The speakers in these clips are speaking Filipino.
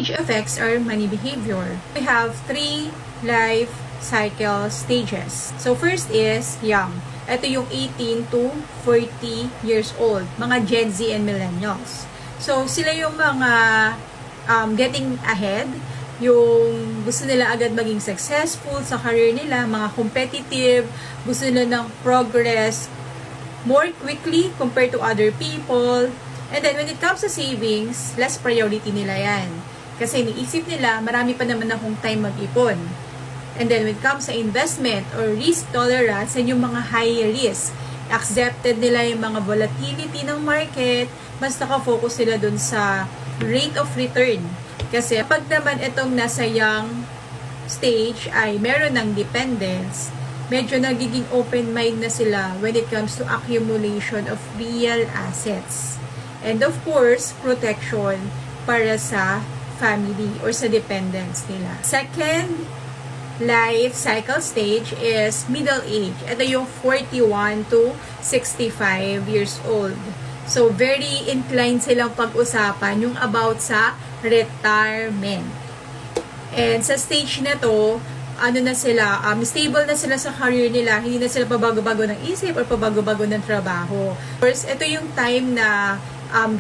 stage affects our money behavior. We have 3 life cycle stages. So first is young. Ito yung 18 to 40 years old, mga Gen Z and millennials. So sila yung mga getting ahead, yung gusto nila agad maging successful sa career nila, mga competitive, gusto nila ng progress more quickly compared to other people. And then when it comes to savings, less priority nila yan. Kasi iniisip nila, marami pa naman akong time mag-ipon. And then when it comes sa investment or risk tolerance, yan yung mga high risk. Accepted nila yung mga volatility ng market, mas nakafocus sila dun sa rate of return. Kasi pag naman itong nasa young stage ay meron ng dependence, medyo nagiging open mind na sila when it comes to accumulation of real assets. And of course, protection para sa family or sa dependents nila. Second life cycle stage is middle age. Ito yung 41 to 65 years old. So, very inclined silang pag-usapan yung about sa retirement. And sa stage na to, ano na sila, stable na sila sa career nila, hindi na sila pabago-bago ng isip or pabago-bago ng trabaho. First, ito yung time na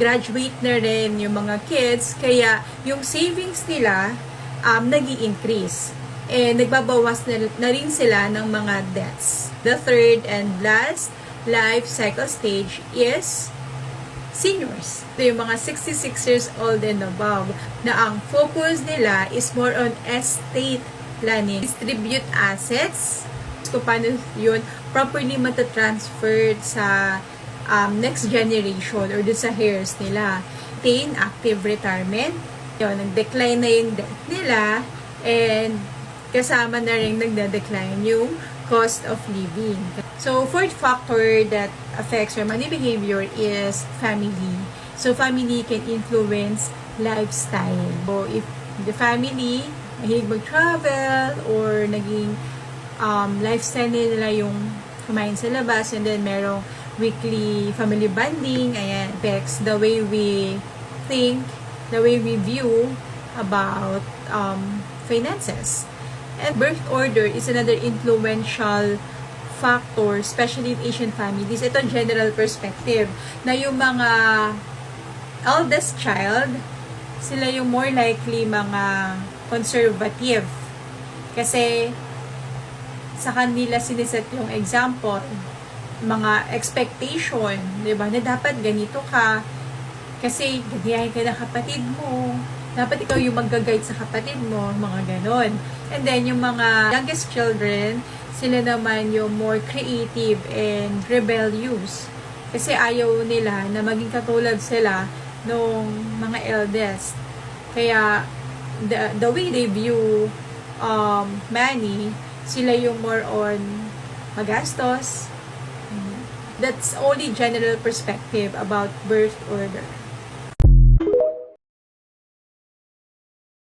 graduate na rin yung mga kids, kaya yung savings nila nag-i-increase. And nagbabawas na rin sila ng mga debts. The third and last life cycle stage is seniors. Ito yung mga 66 years old and above na ang focus nila is more on estate planning. Distribute assets. Kung paano yun properly matatransferred sa next generation or dun sa heirs nila. Maintain active retirement. Yun, nag-decline na yung debt nila and kasama na rin nagde-decline yung cost of living. So, fourth factor that affects your money behavior is family. So, family can influence lifestyle. So, if the family mahilig mag-travel or naging lifestyle nila yung kumain sa labas and then merong weekly family bonding, ayan, affects the way we think, the way we view about finances. And birth order is another influential factor, especially in Asian families. Ito general perspective, na yung mga eldest child, sila yung more likely mga conservative. Kasi sa kanila siniset yung example, mga expectation, di ba, na dapat ganito ka, kasi gagayahin ka ng kapatid mo, dapat ikaw yung mag-guide sa kapatid mo, mga ganon. And then, yung mga youngest children, sila naman yung more creative and rebellious. Kasi ayaw nila na maging katulad sila nung mga eldest. Kaya, the way they view money, sila yung more on magastos. That's only general perspective about birth order.